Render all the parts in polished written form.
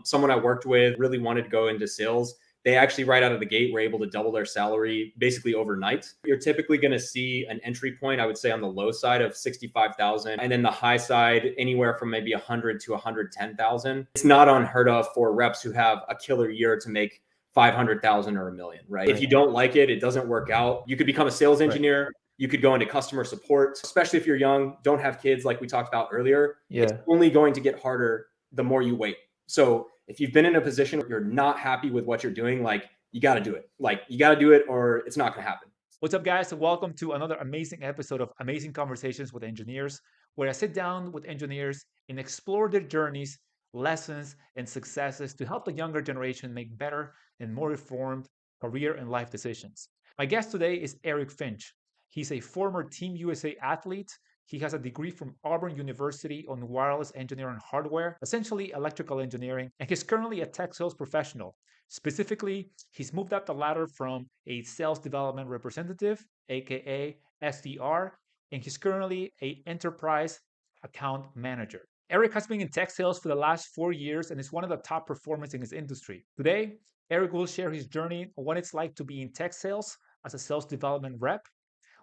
Someone I worked with really wanted to go into sales. They actually right out of the gate were able to double their salary basically overnight. You're typically going to see an entry point, I would say on the low side of 65,000, and then the high side anywhere from maybe 100 to 110,000. It's not unheard of for reps who have a killer year to make 500,000 or $1 million, right? If you don't like it, it doesn't work out. You could become a sales engineer. Right. You could go into customer support, especially if you're young, don't have kids like we talked about earlier. It's only going to get harder the more you wait. So if you've been in a position where you're not happy with what you're doing, like you got to do it. Like you got to do it or it's not going to happen. What's up, guys? And welcome to another amazing episode of Amazing Conversations with Engineers, where I sit down with engineers and explore their journeys, lessons, and successes to help the younger generation make better and more informed career and life decisions. My guest today is Eric Finch. He's a former Team USA athlete. He has a degree from Auburn University on wireless engineering and hardware, essentially electrical engineering, and he's currently a tech sales professional. Specifically, he's moved up the ladder from a sales development representative, aka SDR, and he's currently an enterprise account manager. Eric has been in tech sales for the last 4 years and is one of the top performers in his industry. Today, Eric will share his journey on what it's like to be in tech sales as a sales development rep,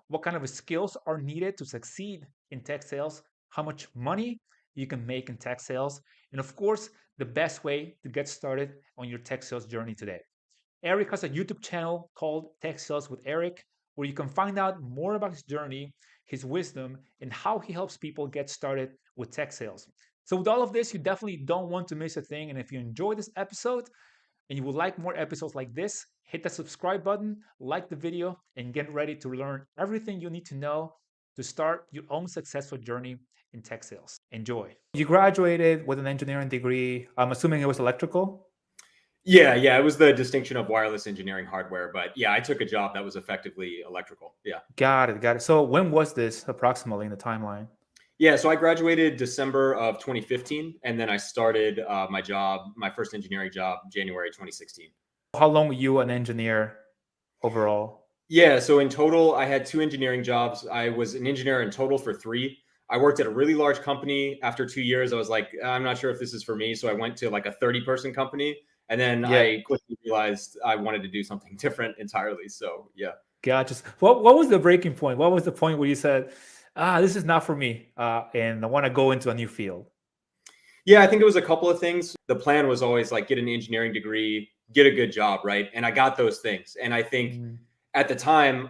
what kind of skills are needed to succeed in tech sales, how much money you can make in tech sales, and of course, the best way to get started on your tech sales journey today. Eric has a YouTube channel called Tech Sales with Eric, where you can find out more about his journey, his wisdom, and how he helps people get started with tech sales. So with all of this, you definitely don't want to miss a thing. And if you enjoyed this episode and you would like more episodes like this, hit the subscribe button, like the video, and get ready to learn everything you need to know to start your own successful journey in tech sales. Enjoy. You graduated with an engineering degree. I'm assuming it was electrical? Yeah. It was the distinction of wireless engineering hardware. But yeah, I took a job that was effectively electrical. Yeah. Got it. So when was this approximately in the timeline? Yeah, so I graduated December of 2015, and then I started my first engineering job, January 2016. How long were you an engineer overall? Yeah, so in total, I had 2 engineering jobs. I was an engineer in total for 3. I worked at a really large company. After 2 years, I was like, I'm not sure if this is for me. So I went to like a 30-person company, and then I quickly realized I wanted to do something different entirely. So yeah. Gotcha. What was the breaking point? What was the point where you said, this is not for me, and I want to go into a new field? Yeah, I think it was a couple of things. The plan was always like get an engineering degree, get a good job, right? And I got those things. And I think at the time,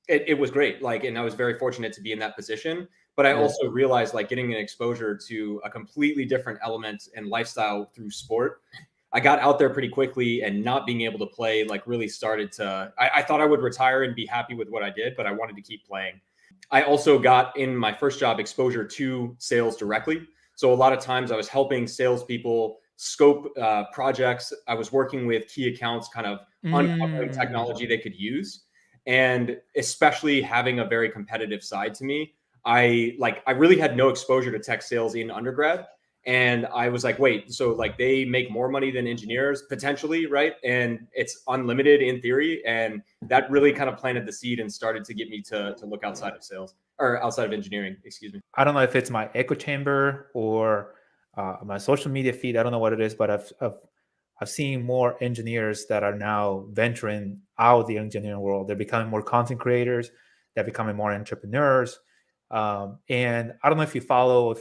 it was great. Like, and I was very fortunate to be in that position. But I also realized like getting an exposure to a completely different element and lifestyle through sport. I got out there pretty quickly, and not being able to play like really started to, I thought I would retire and be happy with what I did, but I wanted to keep playing. I also got in my first job exposure to sales directly. So a lot of times I was helping salespeople scope projects. I was working with key accounts, kind of uncovering technology they could use. And especially having a very competitive side to me, I really had no exposure to tech sales in undergrad. And I was like, wait, so like they make more money than engineers potentially, right? And it's unlimited in theory. And that really kind of planted the seed and started to get me to look outside of sales, or outside of engineering, excuse me. I don't know if it's my echo chamber or my social media feed. I don't know what it is, but I've seen more engineers that are now venturing out the engineering world. They're becoming more content creators. They're becoming more entrepreneurs. And I don't know if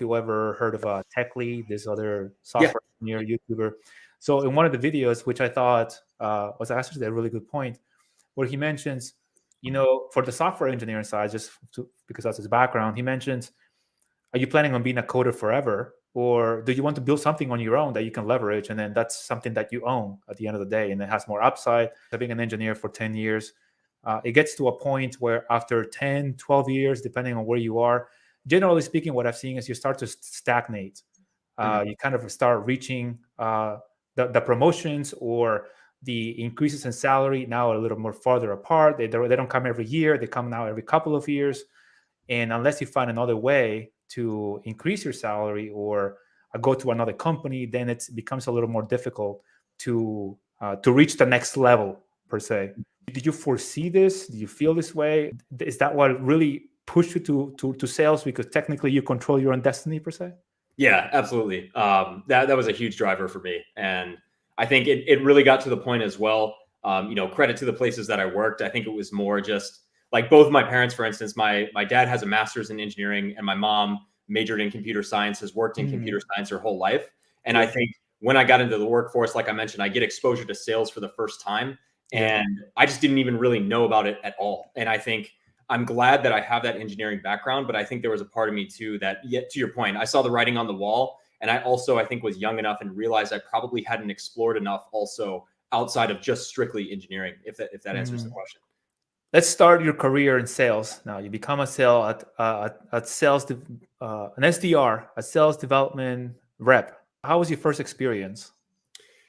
you ever heard of Tech Lead, this other software engineer YouTuber. So in one of the videos, which I thought was actually a really good point, where he mentions, for the software engineering side, because that's his background, he mentions, are you planning on being a coder forever? Or do you want to build something on your own that you can leverage? And then that's something that you own at the end of the day, and it has more upside. Being an engineer for 10 years, it gets to a point where after 10, 12 years, depending on where you are, generally speaking, what I've seen is you start to stagnate. You kind of start reaching the promotions or the increases in salary now a little more farther apart. They don't come every year. They come now every couple of years. And unless you find another way to increase your salary or go to another company, then it becomes a little more difficult to reach the next level, per se. Did you foresee this? Do you feel this way? Is that what really pushed you to sales? Because technically you control your own destiny, per se? Yeah, absolutely. That was a huge driver for me, and I think it really got to the point as well. Credit to the places that I worked. I think it was more just like both my parents, for instance. My dad has a master's in engineering, and my mom majored in computer science. Has worked in computer science her whole life, and I Yeah. think when I got into the workforce, like I mentioned, I get exposure to sales for the first time, Yeah. and I just didn't even really know about it at all. And I think I'm glad that I have that engineering background, but I think there was a part of me too that, yet to your point, I saw the writing on the wall, and I also I think was young enough and realized I probably hadn't explored enough also outside of just strictly engineering. If that answers the Mm. question. Let's start your career in sales. Now you become a at sales an SDR, a sales development rep. How was your first experience?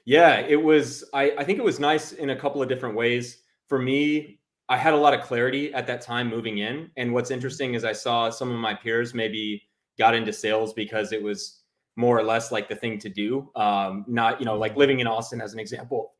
Yeah, it was. I think it was nice in a couple of different ways. For me, I had a lot of clarity at that time moving in. And what's interesting is I saw some of my peers maybe got into sales because it was more or less like the thing to do. Not, like Mhm. living in Austin as an example.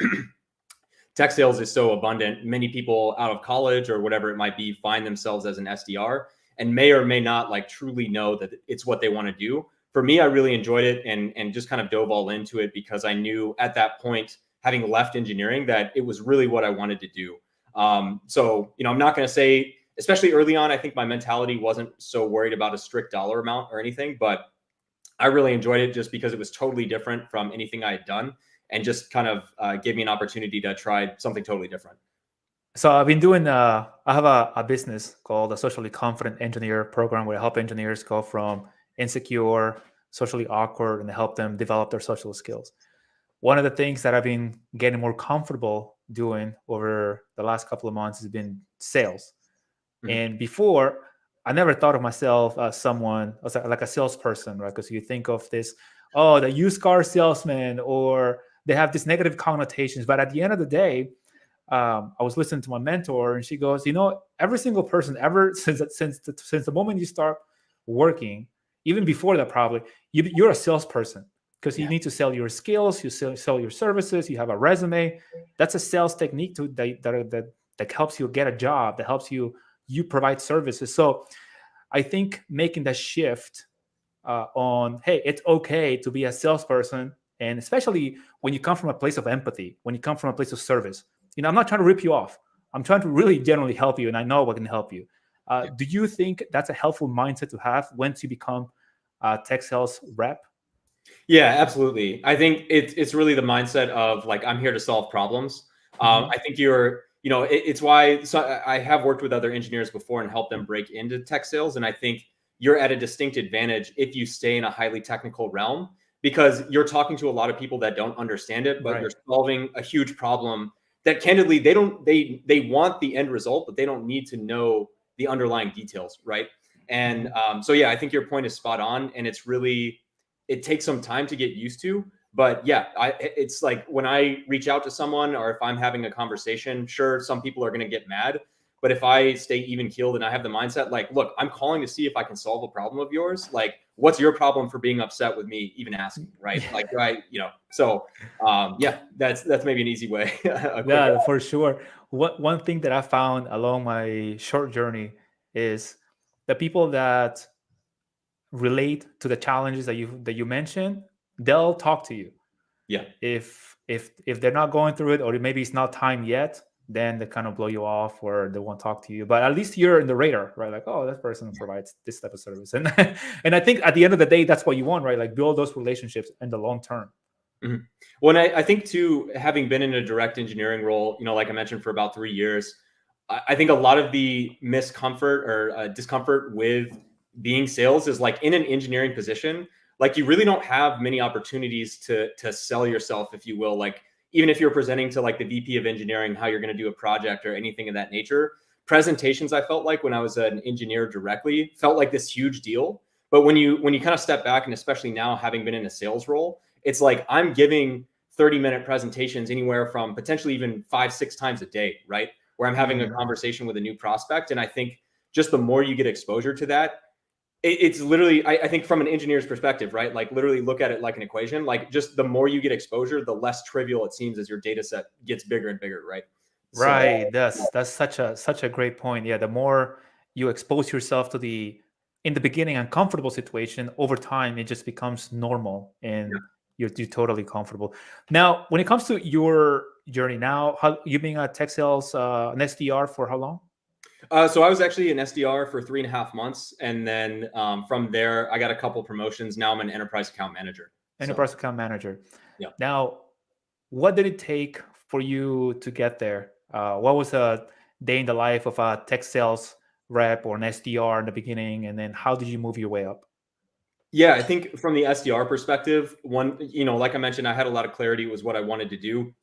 Tech sales is so abundant. Many people out of college or whatever it might be find themselves as an SDR and may or may not like truly know that it's what they want to do. For me, I really enjoyed it and just kind of dove all into it because I knew at that point, having left engineering, that it was really what I wanted to do. So I'm not going to say, especially early on, I think my mentality wasn't so worried about a strict dollar amount or anything, but I really enjoyed it just because it was totally different from anything I had done and just kind of gave me an opportunity to try something totally different. So I've been doing. I have a business called a socially confident engineer program where I help engineers go from insecure, socially awkward, and help them develop their social skills. One of the things that I've been getting more comfortable doing over the last couple of months has been sales. Mhm. And before, I never thought of myself as someone like a salesperson, right? Because you think of this, oh, the used car salesman, or they have these negative connotations. But at the end of the day, I was listening to my mentor, and she goes, every single person ever since the moment you start working, even before that, probably you're a salesperson because you Yeah. need to sell your skills, you sell your services, you have a resume. That's a sales technique that helps you get a job, that helps you provide services. So I think making that shift on, hey, it's okay to be a salesperson, and especially when you come from a place of empathy, when you come from a place of service. I'm not trying to rip you off. I'm trying to really generally help you, and I know what can help you. Yeah. Do you think that's a helpful mindset to have once you become a tech sales rep? Yeah, absolutely. I think it's really the mindset of like I'm here to solve problems. Mm-hmm. I think it's why I have worked with other engineers before and helped them break into tech sales, and I think you're at a distinct advantage if you stay in a highly technical realm because you're talking to a lot of people that don't understand it, but you're Right. solving a huge problem that candidly they want the end result, but they don't need to know the underlying details, right? And Mm-hmm. so yeah, I think your point is spot on, and it takes some time to get used to. But yeah, it's like when I reach out to someone or if I'm having a conversation, sure, some people are going to get mad. But if I stay even keeled and I have the mindset, like, look, I'm calling to see if I can solve a problem of yours. Like, what's your problem for being upset with me even asking, right? Yeah. Like, right, So, yeah, that's maybe an easy way, a quick. Yeah, for sure. One thing that I found along my short journey is the people that relate to the challenges that you mentioned, they'll talk to you. Yeah, If they're not going through it, or maybe it's not time yet, then they kind of blow you off or they won't talk to you. But at least you're in the radar, right? Like, oh, that person provides this type of service, and and I think at the end of the day, that's what you want, right? Like build those relationships in the long term. Mhm. Well, and I think too, having been in a direct engineering role, like I mentioned, for about 3 years, I think a lot of the miscomfort or discomfort with being sales is like in an engineering position, like you really don't have many opportunities to sell yourself, if you will. Like even if you're presenting to like the VP of engineering how you're going to do a project or anything of that nature, presentations I felt like when I was an engineer directly felt like this huge deal. But when you kind of step back, and especially now having been in a sales role, it's like I'm giving 30-minute presentations anywhere from potentially even 5-6 times a day, right? Where I'm having a Mm. conversation with a new prospect. And I think just the more you get exposure to that, it's literally, I think from an engineer's perspective, right? Like literally look at it like an equation. Like just the more you get exposure, the less trivial it seems as your data set gets bigger and bigger, right? So Right. That's such a great point. Yeah, the more you expose yourself to the in the beginning uncomfortable situation, over time it just becomes normal and you're totally comfortable. Now, when it comes to your journey now, how you being a tech sales an SDR for how long? So I was actually an SDR for 3.5 months, and then from there I got a couple promotions. Now I'm an enterprise account manager. Enterprise account manager. Yeah. Now, what did it take for you to get there? What was a day in the life of a tech sales rep or an SDR in the beginning, and then how did you move your way up? Yeah, I think from the SDR perspective, one, like I mentioned, I had a lot of clarity was what I wanted to do.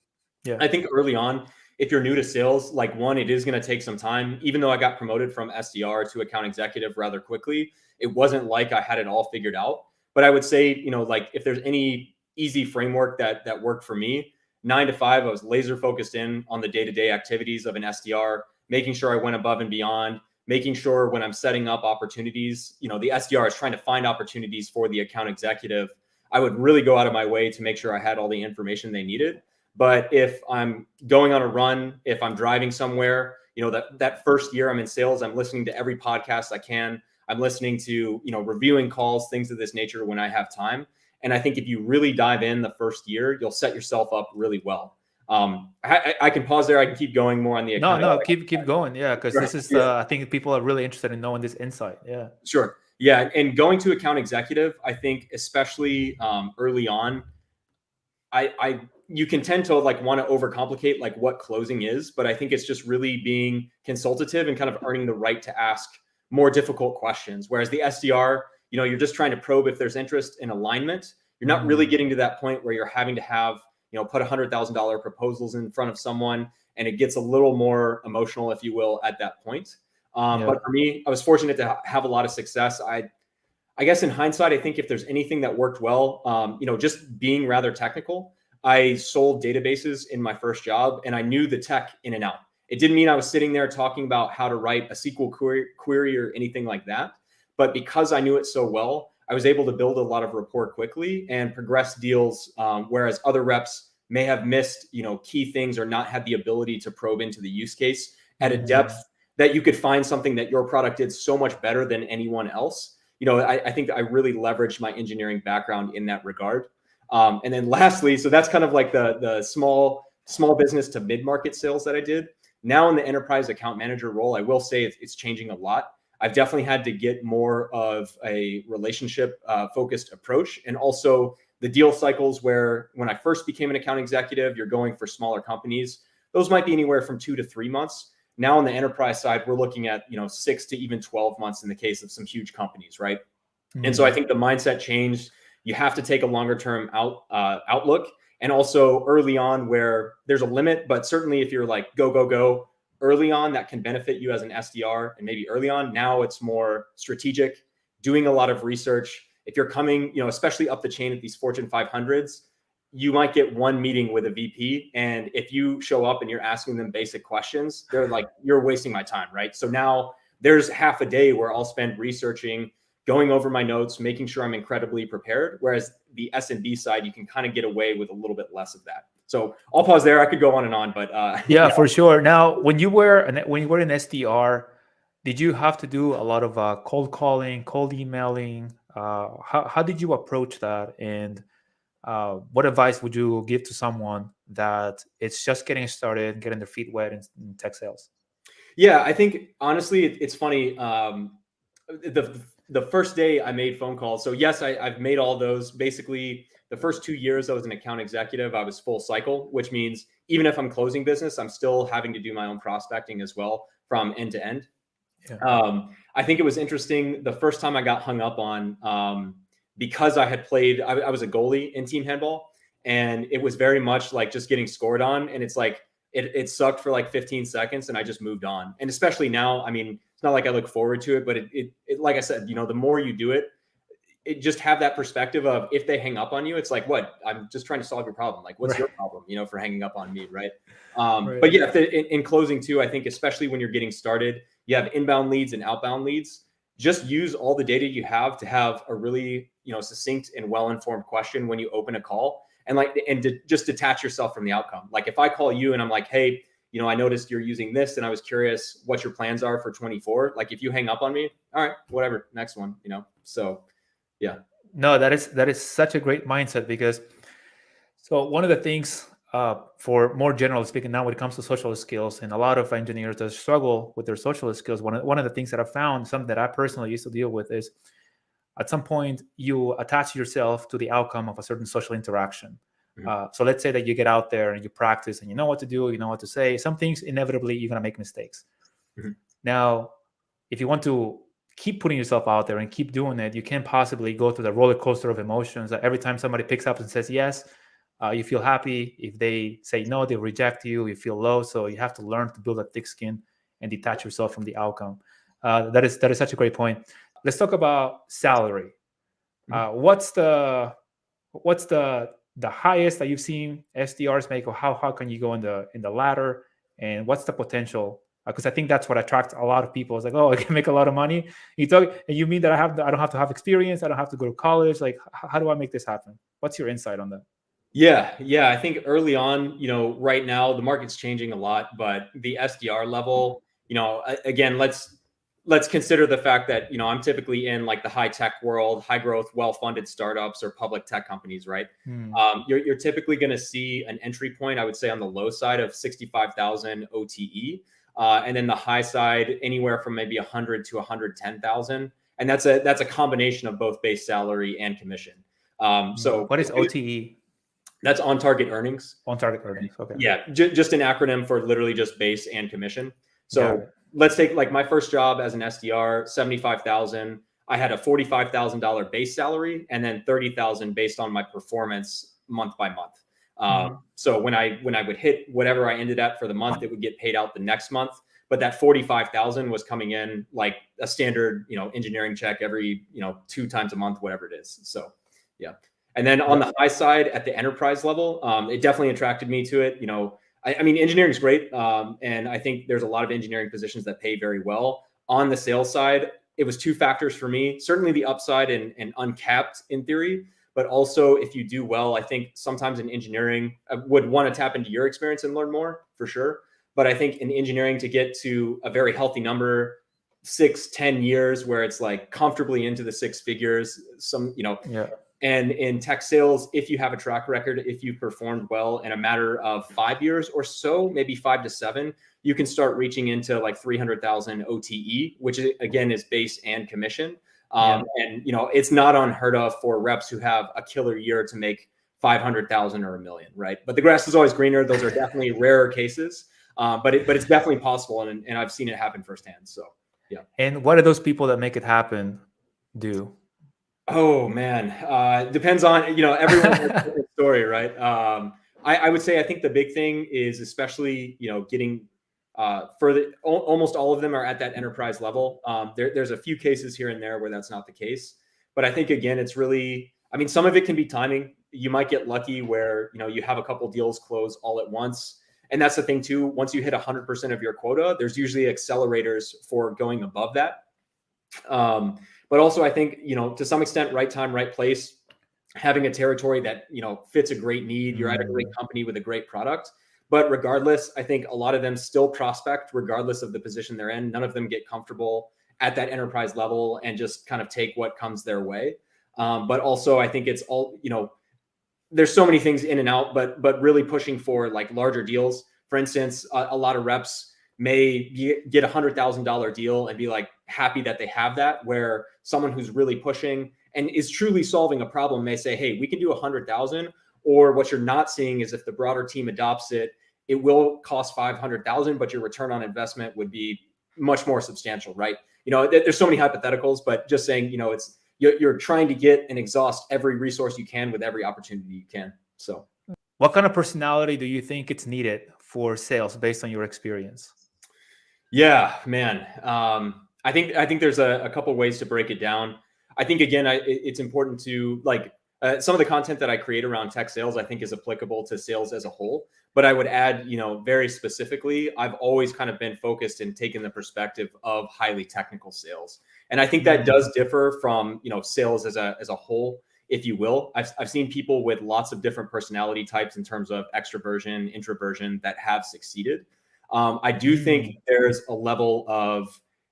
Yeah. I think early on, if you're new to sales, like one, it is going to take some time. Even though I got promoted from SDR to account executive rather quickly, it wasn't like I had it all figured out. But I would say, like if there's any easy framework that worked for me, 9 to 5, I was laser focused in on the day-to-day activities of an SDR, making sure I went above and beyond, making sure when I'm setting up opportunities, the SDR is trying to find opportunities for the account executive. I would really go out of my way to make sure I had all the information they needed. But if I'm going on a run, if I'm driving somewhere, that first year I'm in sales, I'm listening to every podcast I can. I'm listening to, reviewing calls, things of this nature when I have time. And I think if you really dive in the first year, you'll set yourself up really well. I can pause there. I can keep going more on the account. No, keep going. Yeah, because this is I think people are really interested in knowing this insight. Yeah. Sure. Yeah. And going to account executive, I think especially early on, you can tend to like want to overcomplicate like what closing is, but I think it's just really being consultative and kind of earning the right to ask more difficult questions. Whereas the SDR, you're just trying to probe if there's interest in alignment. You're not really getting to that point where you're having to have, put $100,000 proposals in front of someone, and it gets a little more emotional, if you will, at that point. But for me, I was fortunate to have a lot of success. I guess in hindsight, I think if there's anything that worked well, just being rather technical. I sold databases in my first job, and I knew the tech in and out. It didn't mean I was sitting there talking about how to write a SQL query or anything like that. But because I knew it so well, I was able to build a lot of rapport quickly and progress deals, whereas other reps may have missed, key things or not had the ability to probe into the use case at a depth that you could find something that your product did so much better than anyone else. I think I really leveraged my engineering background in that regard. And then lastly, so that's kind of like the small business to mid-market sales that I did. Now in the enterprise account manager role, I will say it's changing a lot. I've definitely had to get more of a relationship focused approach, and also the deal cycles where when I first became an account executive, you're going for smaller companies. Those might be anywhere from 2 to 3 months. Now on the enterprise side, we're looking at 6 to even 12 months in the case of some huge companies, right? And so I think the mindset changed. You have to take a longer term outlook, and also early on where there's a limit, but certainly if you're like go early on, that can benefit you as an SDR. And maybe early on, now it's more strategic, doing a lot of research. If you're coming, especially up the chain at these Fortune 500s, you might get one meeting with a VP. And if you show up and you're asking them basic questions, they're like, you're wasting my time, right? So now there's half a day where I'll spend researching, going over my notes, making sure I'm incredibly prepared. Whereas the S&B side, you can kind of get away with a little bit less of that. So I'll pause there. I could go on and on, but yeah, for sure. Now, when you were in SDR, did you have to do a lot of cold calling, cold emailing? How did you approach that? And what advice would you give to someone that it's just getting started, getting their feet wet in tech sales? Yeah, I think honestly, it's funny. The first day I made phone calls. So yes, I've made all those. Basically, the first 2 years I was an account executive, I was full cycle, which means even if I'm closing business, I'm still having to do my own prospecting as well from end to end. Yeah. I think it was interesting. The first time I got hung up on, because I had played, I was a goalie in team handball, and it was very much like just getting scored on. And it's like, it sucked for like 15 seconds and I just moved on. And especially now, I mean, it's not like I look forward to it, but it like I said, the more you do it, just have that perspective of if they hang up on you, it's like, what? I'm just trying to solve your problem. Like, what's your problem, for hanging up on me, right? But yeah, in closing too, I think especially when you're getting started, you have inbound leads and outbound leads. Just use all the data you have to have a really, succinct and well-informed question when you open a call, and just detach yourself from the outcome. Like if I call you and I'm like, hey, I noticed you're using this and I was curious what your plans are for 24. Like if you hang up on me, all right, whatever, next one, so yeah. No, that is such a great mindset, because so one of the things, for more generally speaking, now when it comes to social skills, and a lot of engineers that struggle with their social skills, one of the things that I found, something that I personally used to deal with, is at some point you attach yourself to the outcome of a certain social interaction. So let's say that you get out there and you practice and you know what to do, you know what to say. Some things, inevitably, you're going to make mistakes. Now, if you want to keep putting yourself out there and keep doing it, you can't possibly go through the roller coaster of emotions that every time somebody picks up and says yes, you feel happy. If they say no, they reject you, you feel low. So you have to learn to build a thick skin and detach yourself from the outcome. That is such a great point. Let's talk about salary. What's the highest that you've seen SDRs make, or how can you go in the ladder, and what's the potential? Because I think that's what attracts a lot of people. It's like, oh, I can make a lot of money. You mean that I don't have to have experience? I don't have to go to college? Like, how do I make this happen? What's your insight on that? Yeah. I think early on, right now the market's changing a lot, but the SDR level, again, let's consider the fact that, I'm typically in like the high tech world, high growth, well-funded startups or public tech companies, right? You're typically going to see an entry point, I would say, on the low side of 65,000 OTE. And then the high side, anywhere from maybe 100 to 110,000. And that's a combination of both base salary and commission. So what is OTE? That's on target earnings. On target earnings. Okay. Yeah. Just an acronym for literally just base and commission. So let's take like my first job as an SDR, 75,000. I had a $45,000 base salary and then 30,000 based on my performance month by month. So when I would hit whatever I ended at for the month, it would get paid out the next month. But that 45,000 was coming in like a standard, engineering check every, 2 times a month, whatever it is. So yeah. And then on the high side at the enterprise level, it definitely attracted me to it. I mean, engineering is great. And I think there's a lot of engineering positions that pay very well. On the sales side, it was 2 factors for me, certainly the upside and uncapped in theory, but also if you do well, I think sometimes in engineering, I would want to tap into your experience and learn more for sure. But I think in engineering, to get to a very healthy number, 6-10 years where it's like comfortably into the 6 figures, and in tech sales, if you have a track record, if you performed well in a matter of 5 years or so, maybe 5 to 7, you can start reaching into like 300,000 OTE, which again is base and commission. And it's not unheard of for reps who have a killer year to make 500,000 or $1 million, right? But the grass is always greener. Those are definitely rarer cases, but it's definitely possible, and I've seen it happen firsthand. So yeah. And what do those people that make it happen do? Oh man, depends on everyone's different story, right? I would say I think the big thing is especially getting further. Almost all of them are at that enterprise level. There's a few cases here and there where that's not the case, but I think again it's really. I mean, some of it can be timing. You might get lucky where you have a couple deals close all at once, and that's the thing too. Once you hit 100% of your quota, there's usually accelerators for going above that. But also I think, to some extent, right time, right place, having a territory that, fits a great need. You're at a great company with a great product. But regardless, I think a lot of them still prospect regardless of the position they're in. None of them get comfortable at that enterprise level and just kind of take what comes their way. But also I think it's all, there's so many things in and out, but really pushing for like larger deals. For instance, a lot of reps may get $100,000 deal and be like happy that they have that, where someone who's really pushing and is truly solving a problem may say, hey, we can do 100,000. Or what you're not seeing is if the broader team adopts it, it will cost 500,000, but your return on investment would be much more substantial, right? There's so many hypotheticals, but just saying, you're trying to get and exhaust every resource you can with every opportunity you can. So what kind of personality do you think it's needed for sales based on your experience? Yeah, man. I think there's a couple ways to break it down. I think again, it's important to some of the content that I create around tech sales, I think is applicable to sales as a whole. But I would add, very specifically, I've always kind of been focused in taking the perspective of highly technical sales, and I think that does differ from sales as a whole, if you will. I've seen people with lots of different personality types in terms of extroversion, introversion that have succeeded. I do think there's a level of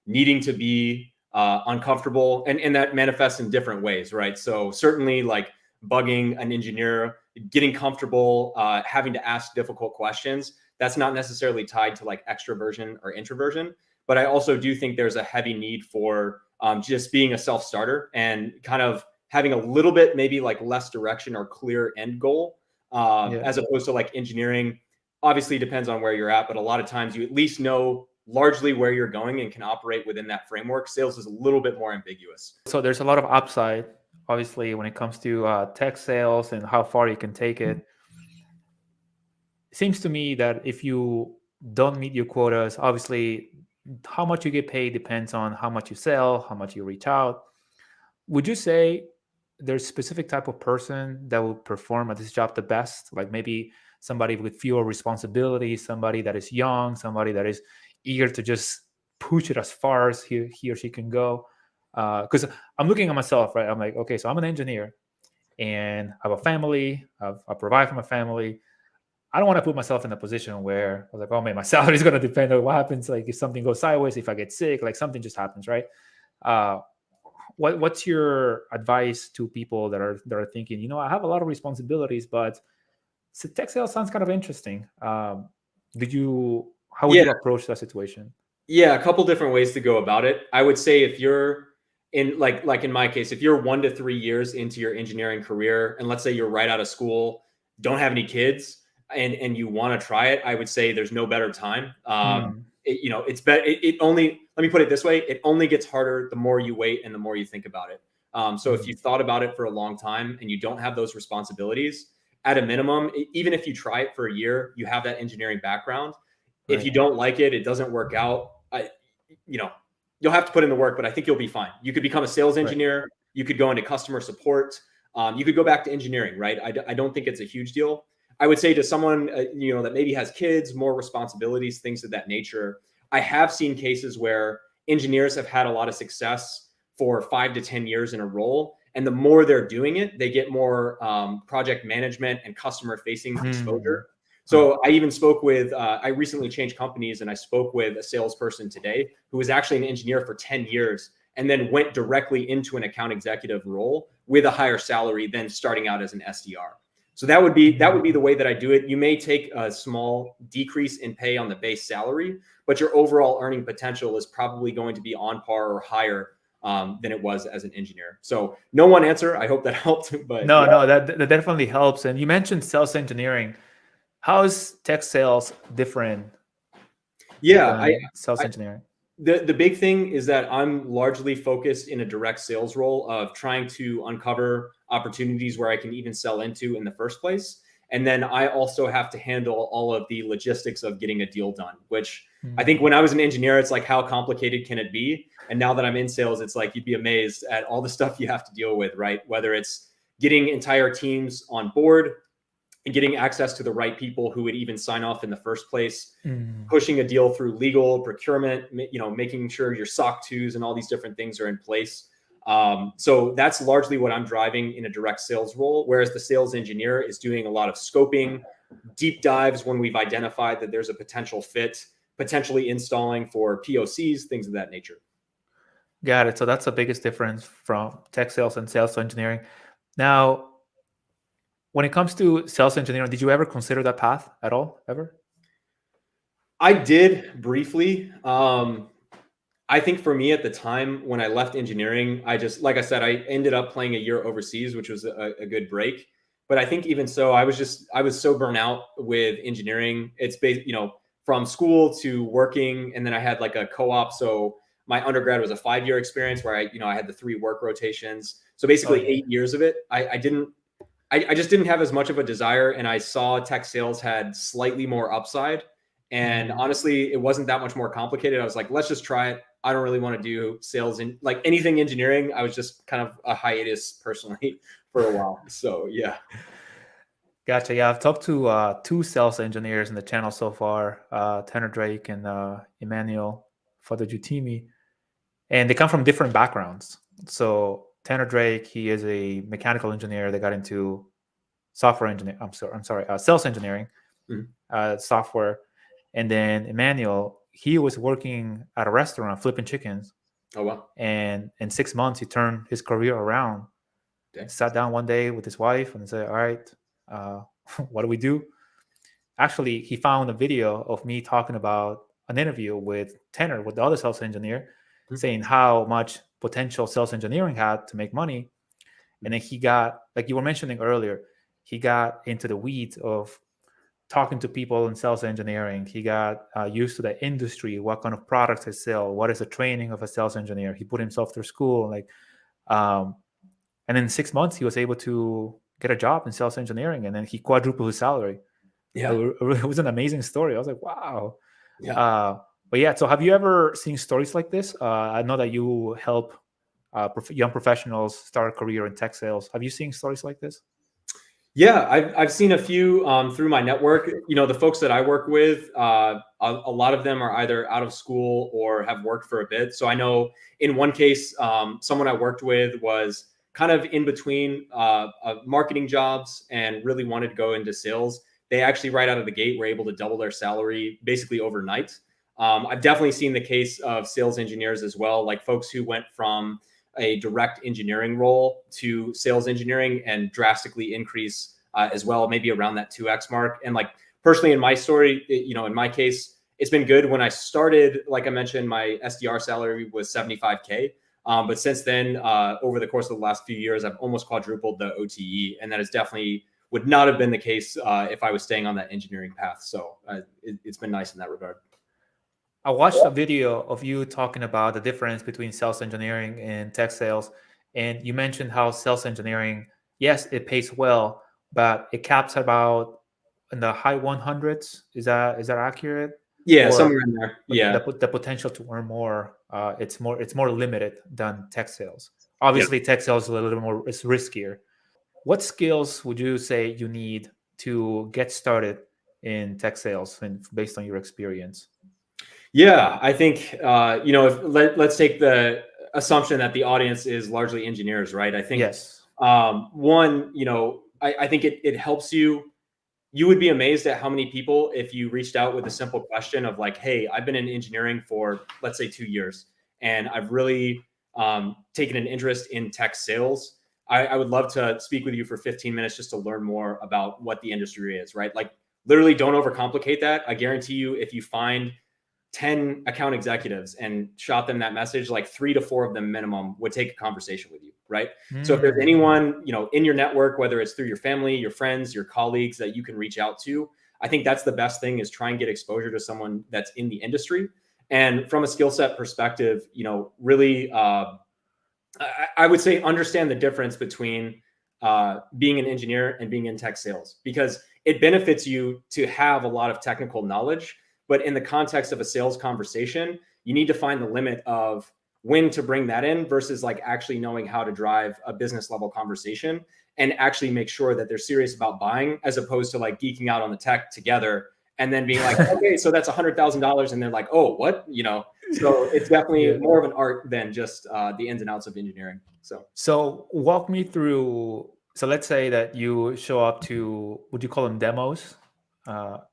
needing to be uncomfortable, and that manifests in different ways, right? So certainly like bugging an engineer, getting comfortable, having to ask difficult questions. That's not necessarily tied to like extroversion or introversion, but I also do think there's a heavy need for just being a self-starter and kind of having a little bit maybe like less direction or clear end goal, as opposed to like engineering. Obviously depends on where you're at, but a lot of times you at least know largely where you're going and can operate within that framework. Sales is a little bit more ambiguous. So there's a lot of upside, obviously, when it comes to tech sales and how far you can take it. It seems to me that if you don't meet your quotas, obviously, how much you get paid depends on how much you sell, how much you reach out. Would you say there's a specific type of person that will perform at this job the best? Like maybe somebody with fewer responsibilities, somebody that is young, somebody that is eager to just push it as far as he or she can go. Because I'm looking at myself, right? I'm like, okay, so I'm an engineer and I have a family. I provide for my family. I don't want to put myself in a position where I was like, oh man, my salary is going to depend on what happens. Like if something goes sideways, if I get sick, like something just happens, right? What's your advice to people that are thinking, I have a lot of responsibilities, but tech sales sounds kind of interesting. How would you approach that situation? Yeah, a couple different ways to go about it. I would say if you're in like in my case, if you're 1 to 3 years into your engineering career, and let's say you're right out of school, don't have any kids, and you want to try it, I would say there's no better time. It's better. It only, let me put it this way: it only gets harder the more you wait and the more you think about it. So if you've thought about it for a long time and you don't have those responsibilities, at a minimum, even if you try it for a year, you have that engineering background. Right. If you don't like it, it doesn't work out. You'll have to put in the work, but I think you'll be fine. You could become a sales engineer. Right. You could go into customer support. You could go back to engineering, right? I don't think it's a huge deal. I would say to someone, that maybe has kids, more responsibilities, things of that nature. I have seen cases where engineers have had a lot of success for 5 to 10 years in a role. And the more they're doing it, they get more project management and customer facing exposure. So I even spoke with, I recently changed companies, and I spoke with a salesperson today who was actually an engineer for 10 years and then went directly into an account executive role with a higher salary than starting out as an SDR. So that would be the way that I do it. You may take a small decrease in pay on the base salary, but your overall earning potential is probably going to be on par or higher than it was as an engineer. So no one answer. I hope that helped. But no, that definitely helps. And you mentioned sales engineering. How is tech sales different? Sales engineering. The big thing is that I'm largely focused in a direct sales role of trying to uncover opportunities where I can even sell into in the first place. And then I also have to handle all of the logistics of getting a deal done, which I think when I was an engineer, it's like, how complicated can it be? And now that I'm in sales, it's like, you'd be amazed at all the stuff you have to deal with, right? Whether it's getting entire teams on board and getting access to the right people who would even sign off in the first place, pushing a deal through legal, procurement, making sure your SOC 2s and all these different things are in place. So that's largely what I'm driving in a direct sales role, whereas the sales engineer is doing a lot of scoping, deep dives when we've identified that there's a potential fit, potentially installing for POCs, things of that nature. Got it. So that's the biggest difference from tech sales and sales engineering. Now, when it comes to sales engineering, did you ever consider that path at all, ever? I did briefly. I think for me at the time when I left engineering, like I said, I ended up playing a year overseas, which was a good break. But I think even so, I was so burnt out with engineering. It's based, from school to working, and then I had like a co-op. So my undergrad was a 5-year experience where I had the 3 work rotations. So basically 8 years of it. I just didn't have as much of a desire, and I saw tech sales had slightly more upside. And honestly, it wasn't that much more complicated. I was like, let's just try it. I don't really want to do sales in like anything engineering. I was just kind of a hiatus personally for a while. So yeah. Gotcha. Yeah, I've talked to 2 sales engineers in the channel so far, Tanner Drake and Emmanuel Fadajutimi, and they come from different backgrounds. So Tanner Drake, he is a mechanical engineer that got into software engineering. I'm sorry, sales engineering, software. And then Emmanuel, he was working at a restaurant flipping chickens. Oh, wow. And in 6 months, he turned his career around. Okay. Sat down one day with his wife and said, all right, what do we do? Actually, he found a video of me talking about an interview with Tanner, with the other sales engineer, saying how much potential sales engineering had to make money. And then he got, like you were mentioning earlier, he got into the weeds of talking to people in sales engineering. He got used to the industry, what kind of products they sell, what is the training of a sales engineer. He put himself through school, and in 6 months he was able to get a job in sales engineering, and then he quadrupled his salary. Yeah. It was an amazing story. I was like, wow. Yeah. But yeah, so have you ever seen stories like this? I know that you help young professionals start a career in tech sales. Have you seen stories like this? Yeah, I've seen a few through my network. The folks that I work with, a lot of them are either out of school or have worked for a bit. So I know in one case, someone I worked with was kind of in between marketing jobs and really wanted to go into sales. They actually right out of the gate were able to double their salary basically overnight. I've definitely seen the case of sales engineers as well, like folks who went from a direct engineering role to sales engineering and drastically increase as well, maybe around that 2x mark. And like personally in my story, in my case, it's been good. When I started, like I mentioned, my SDR salary was 75K. But since then, over the course of the last few years, I've almost quadrupled the OTE. And that is definitely would not have been the case if I was staying on that engineering path. So it's been nice in that regard. I watched a video of you talking about the difference between sales engineering and tech sales. And you mentioned how sales engineering, yes, it pays well, but it caps about in the high 100s. Is that accurate? Yeah, Or somewhere in there. Yeah. the potential to earn more, it's more limited than tech sales. Yeah. Obviously, tech sales is a little more, it's riskier. What skills would you say you need to get started in tech sales, and based on your experience? Yeah, I think let's take the assumption that the audience is largely engineers, right? I think Yes. one, I think it helps you. You would be amazed at how many people, if you reached out with a simple question of like, hey, I've been in engineering for, let's say, 2 years, and I've really taken an interest in tech sales. I would love to speak with you for 15 minutes just to learn more about what the industry is, right? Like literally don't overcomplicate that. I guarantee you, if you find 10 account executives and shot them that message, like 3 to 4 of them minimum would take a conversation with you, right? So if there's anyone, in your network, whether it's through your family, your friends, your colleagues that you can reach out to, I think that's the best thing, is try and get exposure to someone that's in the industry. And from a skill set perspective, really, I would say understand the difference between being an engineer and being in tech sales, because it benefits you to have a lot of technical knowledge. But in the context of a sales conversation, you need to find the limit of when to bring that in versus like actually knowing how to drive a business level conversation and actually make sure that they're serious about buying, as opposed to like geeking out on the tech together and then being like, okay, so that's $100,000. And they're like, oh, what? So it's definitely more of an art than just the ins and outs of engineering. So walk me through. So let's say that you show up to, would you call them demos?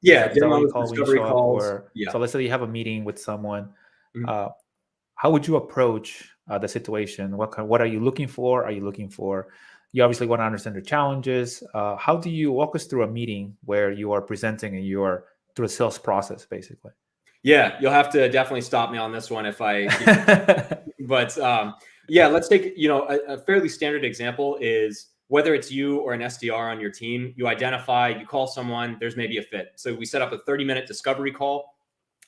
Yeah, is that what you demos, call when you discovery show up? calls. Or Yeah. so let's say you have a meeting with someone. Mhm. How would you approach the situation? What are you looking for? You obviously want to understand the challenges. How do you walk us through a meeting where you are presenting and you are through a sales process, basically? Yeah, you'll have to definitely stop me on this one if I. But let's take a fairly standard example is whether it's you or an SDR on your team. You identify, you call someone, there's maybe a fit. So we set up a 30-minute discovery call,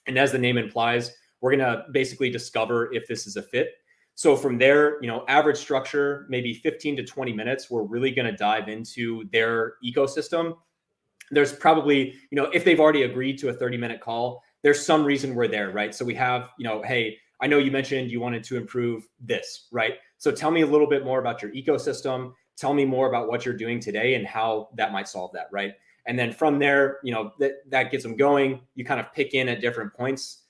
and as the name implies, we're gonna basically discover if this is a fit. So from there, average structure, maybe 15 to 20 minutes. We're really gonna dive into their ecosystem. There's probably, if they've already agreed to a 30-minute call, there's some reason we're there, right? So we have, hey, I know you mentioned you wanted to improve this, right? So tell me a little bit more about your ecosystem. Tell me more about what you're doing today and how that might solve that, right? And then from there, that gets them going. You kind of pick in at different points.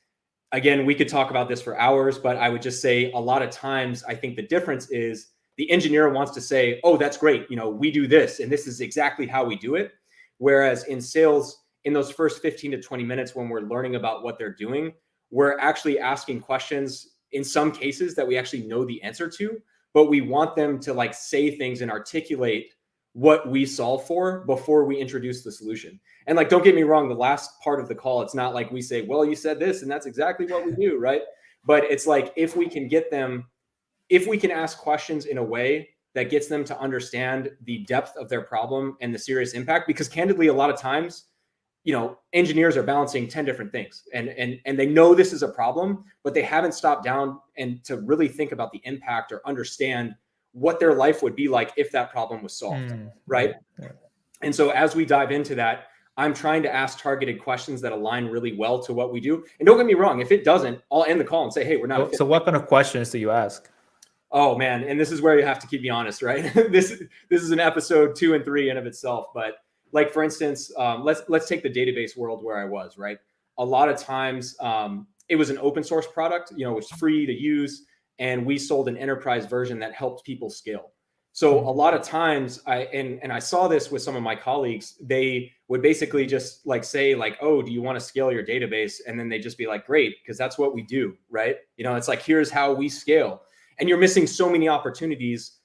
Again, we could talk about this for hours, but I would just say a lot of times, I think the difference is the engineer wants to say, oh, that's great. We do this, and this is exactly how we do it. Whereas in sales, in those first 15 to 20 minutes when we're learning about what they're doing, we're actually asking questions in some cases that we actually know the answer to, but we want them to like say things and articulate what we solve for before we introduce the solution. And like, don't get me wrong, the last part of the call, it's not like we say, well, you said this and that's exactly what we do, right? But it's like, if we can ask questions in a way that gets them to understand the depth of their problem and the serious impact, because candidly, a lot of times, engineers are balancing 10 different things and they know this is a problem, but they haven't stopped down and to really think about the impact or understand what their life would be like if that problem was solved, right? Yeah. And so as we dive into that, I'm trying to ask targeted questions that align really well to what we do. And don't get me wrong, if it doesn't, I'll end the call and say, hey, we're not. So what kind of questions do you ask? Oh man, and this is where you have to keep me honest, right? This is an episode 2 and 3 in of itself, but like for instance, let's take the database world where I was, right? A lot of times it was an open source product, it was free to use, and we sold an enterprise version that helped people scale. So a lot of times I saw this with some of my colleagues, they would basically just like say like, oh, do you want to scale your database? And then they just be like, great, because that's what we do, right? It's like, here's how we scale. And you're missing so many opportunities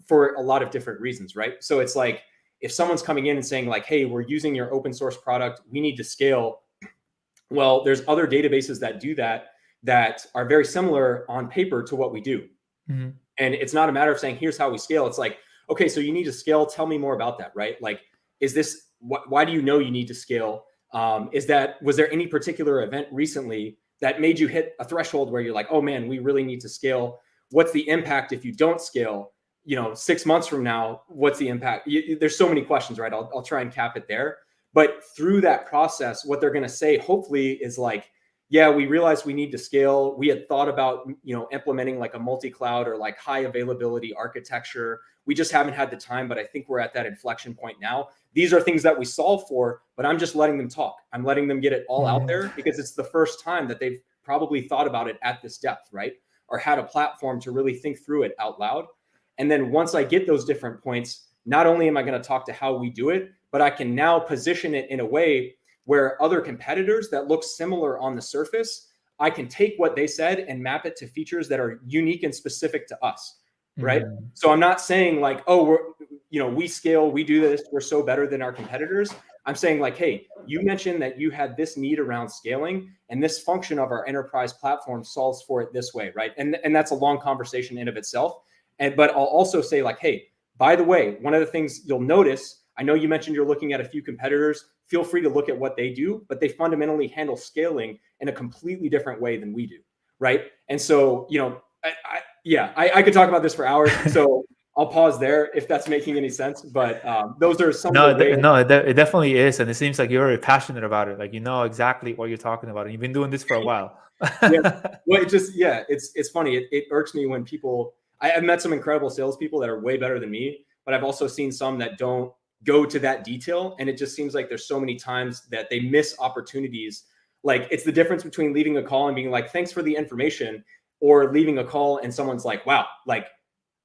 for a lot of different reasons, right? So it's like, if someone's coming in and saying like, hey, we're using your open source product, we need to scale. Well, there's other databases that do that are very similar on paper to what we do. Mm-hmm. And it's not a matter of saying, here's how we scale. It's like, okay, so you need to scale. Tell me more about that, right? Like, why do you know you need to scale? Was there any particular event recently that made you hit a threshold where you're like, oh man, we really need to scale? What's the impact if you don't scale? 6 months from now, what's the impact? There's so many questions, right? I'll try and cap it there. But through that process, what they're going to say, hopefully, is like, yeah, we realized we need to scale. We had thought about, implementing like a multi-cloud or like high availability architecture. We just haven't had the time, but I think we're at that inflection point now. These are things that we solve for, but I'm just letting them talk. I'm letting them get it all out there because it's the first time that they've probably thought about it at this depth, right? Or had a platform to really think through it out loud. And then once I get those different points, not only am I going to talk to how we do it, but I can now position it in a way where other competitors that look similar on the surface, I can take what they said and map it to features that are unique and specific to us, right? Mm-hmm. So I'm not saying like, oh, we scale, we do this, we're so better than our competitors. I'm saying like, hey, you mentioned that you had this need around scaling, and this function of our enterprise platform solves for it this way, right? And that's a long conversation in of itself. But I'll also say like, hey, by the way, one of the things you'll notice, I know you mentioned you're looking at a few competitors. Feel free to look at what they do, but they fundamentally handle scaling in a completely different way than we do, right? And so, I could talk about this for hours. So I'll pause there if that's making any sense. But those are some of the ways. No, it definitely is. And it seems like you're very passionate about it. Like, you know exactly what you're talking about. And you've been doing this for a while. Yeah. Well, it's funny. It irks me when people, I've met some incredible salespeople that are way better than me, but I've also seen some that don't go to that detail. And it just seems like there's so many times that they miss opportunities. Like, it's the difference between leaving a call and being like, thanks for the information, or leaving a call and someone's like, wow, like,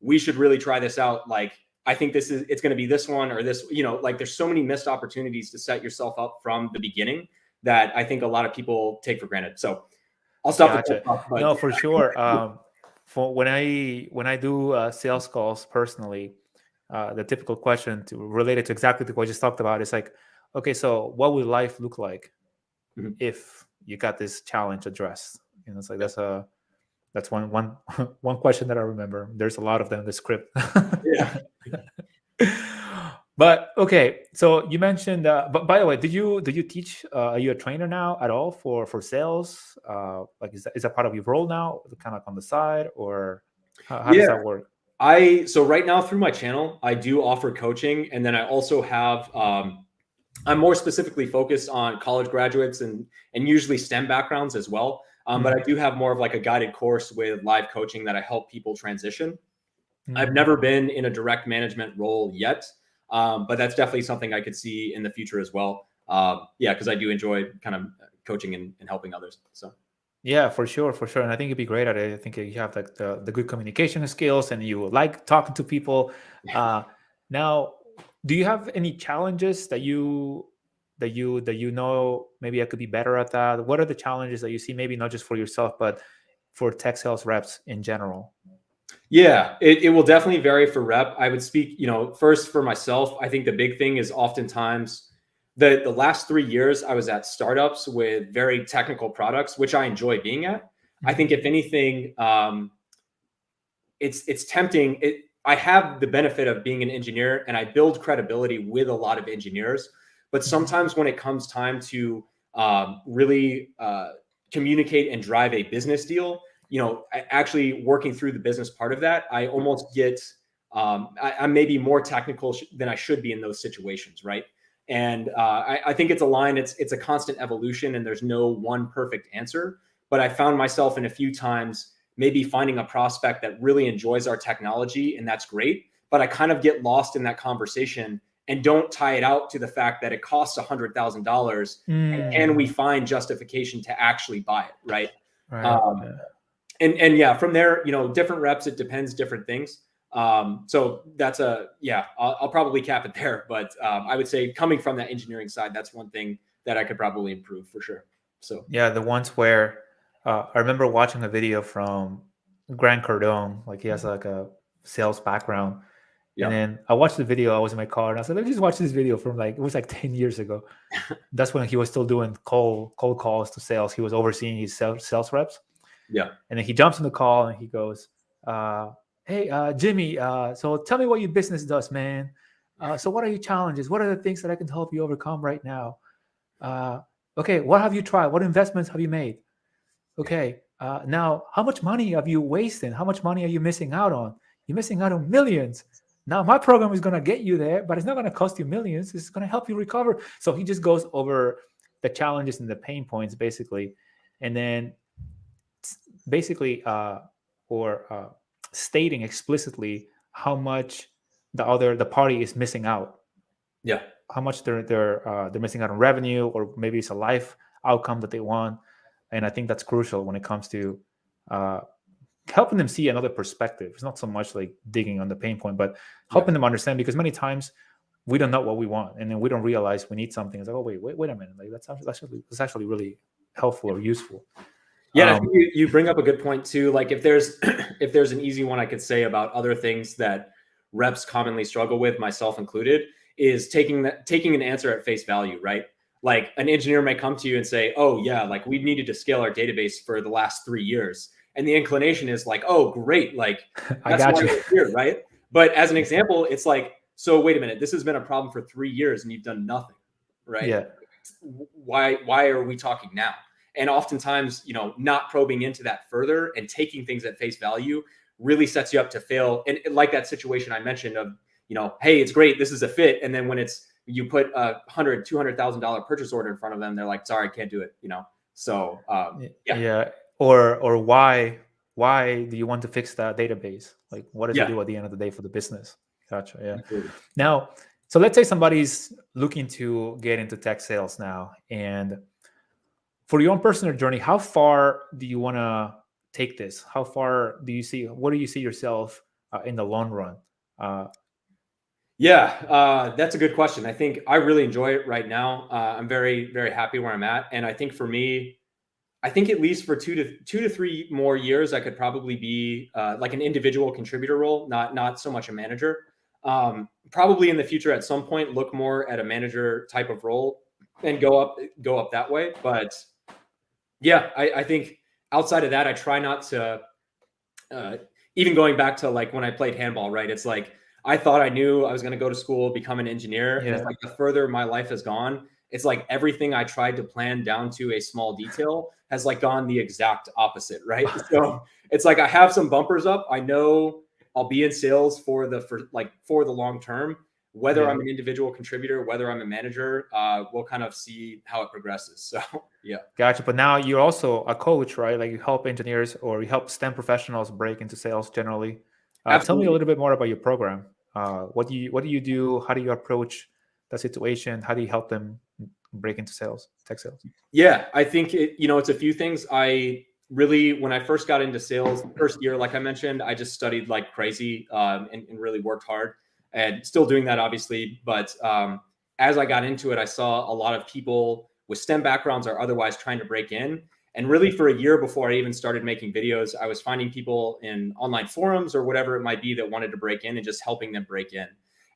we should really try this out. Like, I think it's going to be this one or this, like, there's so many missed opportunities to set yourself up from the beginning that I think a lot of people take for granted. So I'll stop. Gotcha. No, for sure. For when I do sales calls personally, the typical question related to exactly to what you just talked about is like, okay, so what would life look like if you got this challenge addressed? It's like that's one question that I remember. There's a lot of them in the script. Yeah. But okay, so you mentioned. But by the way, do you teach? Are you a trainer now at all for sales? Like, is that part of your role now, kind of like on the side, or how does that work? So right now through my channel, I do offer coaching, and then I also have. I'm more specifically focused on college graduates and usually STEM backgrounds as well. But I do have more of like a guided course with live coaching that I help people transition. I've never been in a direct management role yet, but that's definitely something I could see in the future as well. Because I do enjoy kind of coaching and helping others. So. Yeah, for sure. And I think you'd be great at it. I think you have like the good communication skills, and you like talking to people. Now, do you have any challenges that that you know maybe I could be better at that? What are the challenges that you see, maybe not just for yourself, but for tech sales reps in general? Yeah, it will definitely vary for rep. I would speak, first for myself. I think the big thing is oftentimes the last 3 years I was at startups with very technical products, which I enjoy being at. I think if anything, it's tempting. I have the benefit of being an engineer and I build credibility with a lot of engineers, but sometimes when it comes time to really communicate and drive a business deal, actually working through the business part of that, I almost get, I'm maybe more technical than I should be in those situations, right? And I think it's a line, it's a constant evolution and there's no one perfect answer, but I found myself in a few times maybe finding a prospect that really enjoys our technology, and that's great. But I kind of get lost in that conversation and don't tie it out to the fact that it costs $100,000. And can we find justification to actually buy it, right? Right. And yeah, from there, different reps, it depends, different things. So that's I'll probably cap it there. But I would say coming from that engineering side, that's one thing that I could probably improve for sure. So yeah, the ones where I remember watching a video from Grant Cardone, like he has like a sales background. yeah. And then I watched the video. I was in my car and I said, let me just watch this video from it was like 10 years ago. That's when he was still doing cold calls to sales. He was overseeing his sales reps. Yeah. And then he jumps in the call and he goes, hey, Jimmy, so tell me what your business does, man. So what are your challenges? What are the things that I can help you overcome right now? Okay, what have you tried? What investments have you made? Okay, now how much money have you wasted? How much money are you missing out on? You're missing out on millions. Now my program is going to get you there, but it's not going to cost you millions. It's going to help you recover. So he just goes over the challenges and the pain points basically, and then basically stating explicitly how much the party is missing out. Yeah. How much they're missing out on revenue, or maybe it's a life outcome that they want. And I think that's crucial when it comes to helping them see another perspective. It's not so much like digging on the pain point, but helping them understand, because many times we don't know what we want, and then we don't realize we need something. It's like, oh wait a minute, like that's actually really helpful or useful. Yeah, I think you bring up a good point too. Like if there's an easy one I could say about other things that reps commonly struggle with, myself included, is taking an answer at face value, right? Like an engineer may come to you and say, oh yeah, like we needed to scale our database for the last 3 years. And the inclination is like, oh great, like that's why we're here, right? But as an example, it's like, so wait a minute, this has been a problem for 3 years and you've done nothing, right? Yeah. Why are we talking now? And oftentimes, not probing into that further and taking things at face value really sets you up to fail. And like that situation I mentioned of, hey, it's great, this is a fit. And then when you put a $200,000 purchase order in front of them, they're like, sorry, I can't do it. So yeah. Or why do you want to fix that database? Like, what does it do at the end of the day for the business? Gotcha. Yeah. Absolutely. Now, so let's say somebody's looking to get into tech sales now, and for your own personal journey, how far do you want to take this? How far do you see? What do you see yourself in the long run? That's a good question. I think I really enjoy it right now. I'm very, very happy where I'm at. And I think for me, I think at least for two to three more years, I could probably be like an individual contributor role, not so much a manager. Probably in the future at some point, look more at a manager type of role and go up that way. But yeah, I think outside of that, I try not to, even going back to like when I played handball, right? It's like, I thought I knew I was going to go to school, become an engineer. And it's like the further my life has gone, it's like everything I tried to plan down to a small detail has like gone the exact opposite, right? So it's like I have some bumpers up. I know I'll be in sales for the long term. Whether I'm an individual contributor, whether I'm a manager, we'll kind of see how it progresses. So yeah. Gotcha. But now you're also a coach, right? Like you help engineers or you help STEM professionals break into sales generally. Tell me a little bit more about your program. What do you do? How do you approach the situation? How do you help them break into sales, tech sales? Yeah, I think it's a few things. I really, when I first got into sales, the first year, like I mentioned, I just studied like crazy and really worked hard, and still doing that obviously. But as I got into it, I saw a lot of people with STEM backgrounds or otherwise trying to break in. And really for a year before I even started making videos, I was finding people in online forums or whatever it might be that wanted to break in and just helping them break in.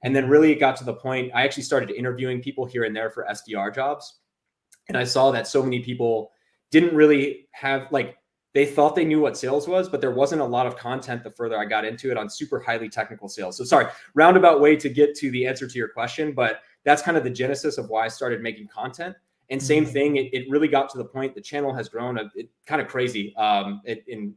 And then really it got to the point, I actually started interviewing people here and there for SDR jobs. And I saw that so many people didn't really have, like, they thought they knew what sales was, but there wasn't a lot of content the further I got into it on super highly technical sales. So sorry, roundabout way to get to the answer to your question, but that's kind of the genesis of why I started making content. And same thing, it really got to the point the channel has grown kind of crazy,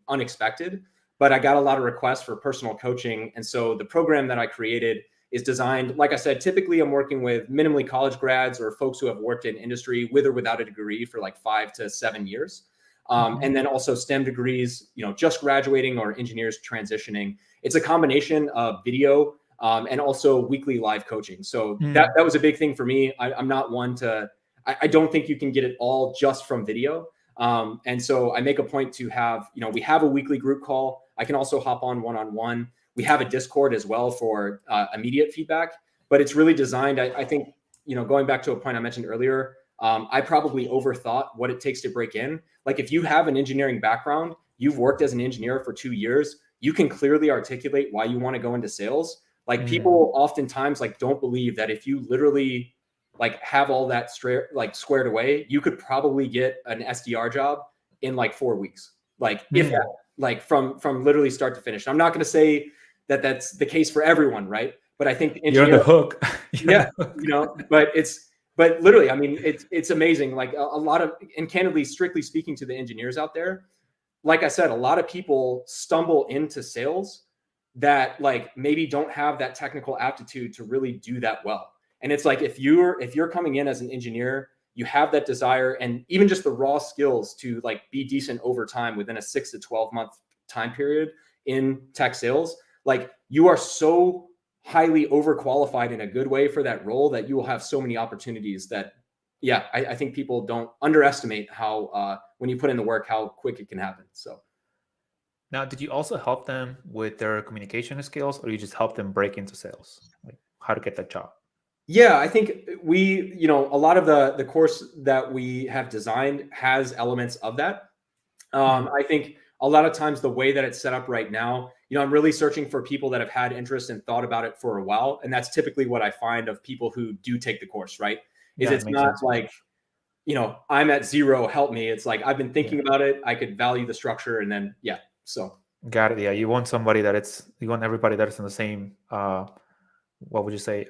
unexpected, but I got a lot of requests for personal coaching. And so the program that I created is designed, like I said, typically I'm working with minimally college grads or folks who have worked in industry with or without a degree for like 5 to 7 years. And then also STEM degrees, just graduating or engineers transitioning. It's a combination of video and also weekly live coaching. So that was a big thing for me. I'm not one to, I don't think you can get it all just from video. And so I make a point to have, we have a weekly group call. I can also hop on one-on-one. We have a Discord as well for immediate feedback, but it's really designed. I think, going back to a point I mentioned earlier, I probably overthought what it takes to break in. Like if you have an engineering background, you've worked as an engineer for 2 years, you can clearly articulate why you want to go into sales. Like people oftentimes like don't believe that if you literally like have all that squared away, you could probably get an SDR job in like 4 weeks. Like if that, like from literally start to finish. I'm not going to say that that's the case for everyone, right? But I think you're on the hook. But literally, I mean, it's amazing. Like a lot of, and candidly, strictly speaking to the engineers out there, like I said, a lot of people stumble into sales that like maybe don't have that technical aptitude to really do that well. And it's like, if you're coming in as an engineer, you have that desire and even just the raw skills to like be decent over time within a 6 to 12 month time period in tech sales, like you are so highly overqualified in a good way for that role that you will have so many opportunities that, I think people don't underestimate how, when you put in the work, how quick it can happen. So. Now, did you also help them with their communication skills or you just help them break into sales? Like how to get that job? Yeah, I think we, a lot of the course that we have designed has elements of that. I think a lot of times the way that it's set up right now, I'm really searching for people that have had interest and thought about it for a while. And that's typically what I find of people who do take the course, right? It's not sense. Like, I'm at zero, help me. It's like, I've been thinking about it. I could value the structure and then, so. Got it. Yeah. You want somebody you want everybody that is in the same, what would you say,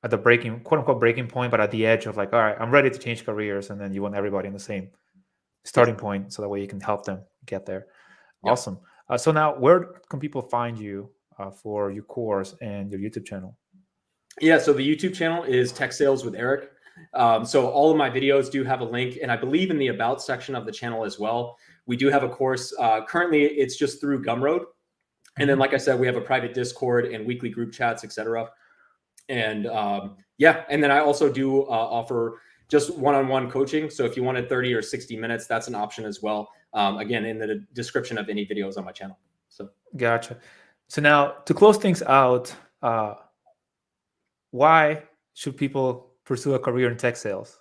at the quote unquote breaking point, but at the edge of like, all right, I'm ready to change careers. And then you want everybody in the same starting point. So that way you can help them get there. Yep. Awesome. So now where can people find you for your course and your YouTube channel? Yeah. So the YouTube channel is Tech Sales with Eric. So all of my videos do have a link, and I believe in the about section of the channel as well. We do have a course. Currently it's just through Gumroad. And then, like I said, we have a private Discord and weekly group chats, etc. And and then I also do offer just one-on-one coaching. So if you wanted 30 or 60 minutes, that's an option as well. Again, in the description of any videos on my channel. So gotcha. So now to close things out, why should people pursue a career in tech sales?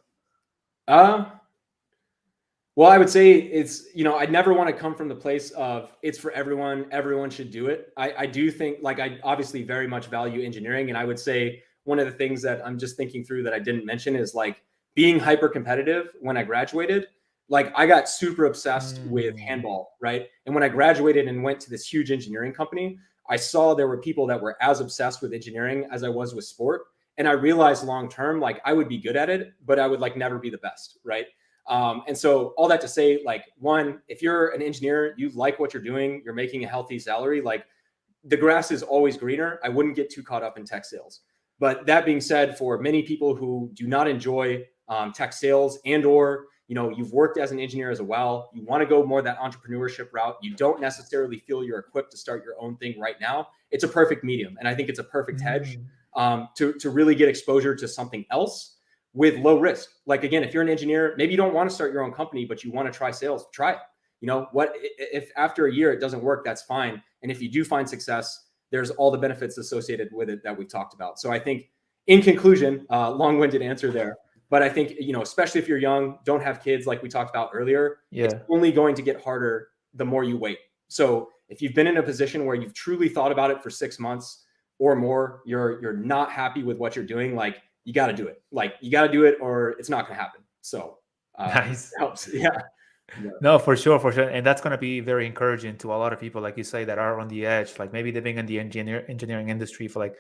Well, I would say it's, I'd never want to come from the place of it's for everyone. Everyone should do it. I do think, like, I obviously very much value engineering. And I would say one of the things that I'm just thinking through that I didn't mention is like being hyper competitive. When I graduated, like I got super obsessed with handball, right? And when I graduated and went to this huge engineering company, I saw there were people that were as obsessed with engineering as I was with sport. And I realized long-term, like I would be good at it, but I would like never be the best, right? And so all that to say, like, one, if you're an engineer, you like what you're doing, you're making a healthy salary, like the grass is always greener. I wouldn't get too caught up in tech sales. But that being said, for many people who do not enjoy tech sales and or, you've worked as an engineer as well, you want to go more that entrepreneurship route, you don't necessarily feel you're equipped to start your own thing right now, it's a perfect medium. And I think it's a perfect hedge to really get exposure to something else with low risk. Like, again, if you're an engineer, maybe you don't want to start your own company, but you want to try sales, try it. What if after a year it doesn't work, that's fine. And if you do find success, there's all the benefits associated with it that we've talked about. So I think in conclusion, long-winded answer there, but I think, especially if you're young, don't have kids like we talked about earlier, it's only going to get harder the more you wait. So if you've been in a position where you've truly thought about it for 6 months or more, you're not happy with what you're doing, like, you got to do it. Like, you got to do it or it's not going to happen. So Nice. it helps. Yeah. No, for sure. And that's going to be very encouraging to a lot of people, like you say, that are on the edge. Like maybe they've been in the engineering industry for like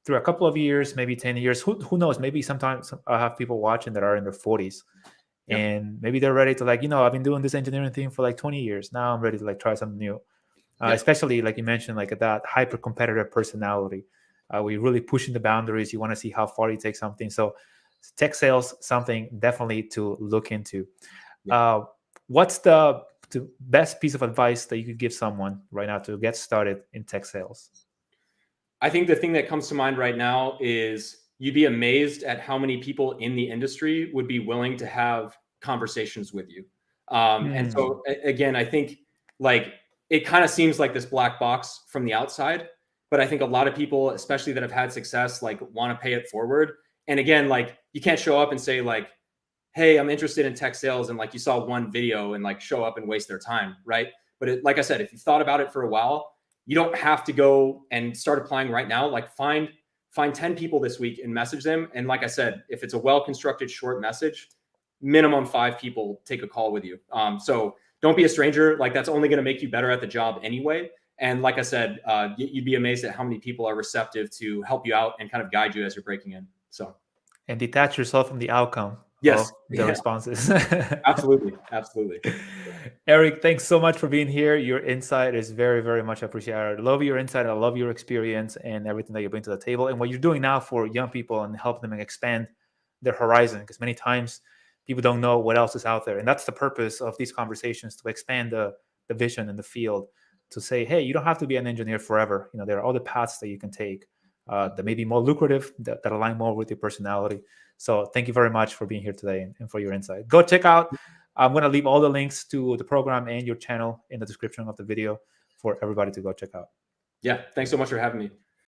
through a couple of years, maybe 10 years. Who knows? Maybe sometimes I have people watching that are in their 40s. And maybe they're ready to, like, I've been doing this engineering thing for like 20 years. Now I'm ready to like try something new. Especially like you mentioned, like that hyper competitive personality. We really pushing the boundaries. You want to see how far you take something. So tech sales, something definitely to look into. What's the best piece of advice that you could give someone right now to get started in tech sales? I think the thing that comes to mind right now is you'd be amazed at how many people in the industry would be willing to have conversations with you. And so again, I think like it kind of seems like this black box from the outside, but I think a lot of people, especially that have had success, like want to pay it forward. And again, like you can't show up and say like, hey, I'm interested in tech sales. And like you saw one video and like show up and waste their time. Right. But like I said, if you thought about it for a while, you don't have to go and start applying right now. Like find 10 people this week and message them. And like I said, if it's a well-constructed short message, minimum 5 people take a call with you. So don't be a stranger. Like that's only going to make you better at the job anyway. And like I said, you'd be amazed at how many people are receptive to help you out and kind of guide you as you're breaking in. So, and detach yourself from the outcome. Yes, the responses. Absolutely. Eric, thanks so much for being here. Your insight is very, very much appreciated. I love your insight. I love your experience and everything that you bring to the table and what you're doing now for young people and helping them expand their horizon. Because many times people don't know what else is out there. And that's the purpose of these conversations, to expand the vision in the field, to say, hey, you don't have to be an engineer forever. There are other paths that you can take that may be more lucrative, that align more with your personality. So thank you very much for being here today and for your insight. Go check out, I'm going to leave all the links to the program and your channel in the description of the video for everybody to go check out. Yeah, thanks so much for having me.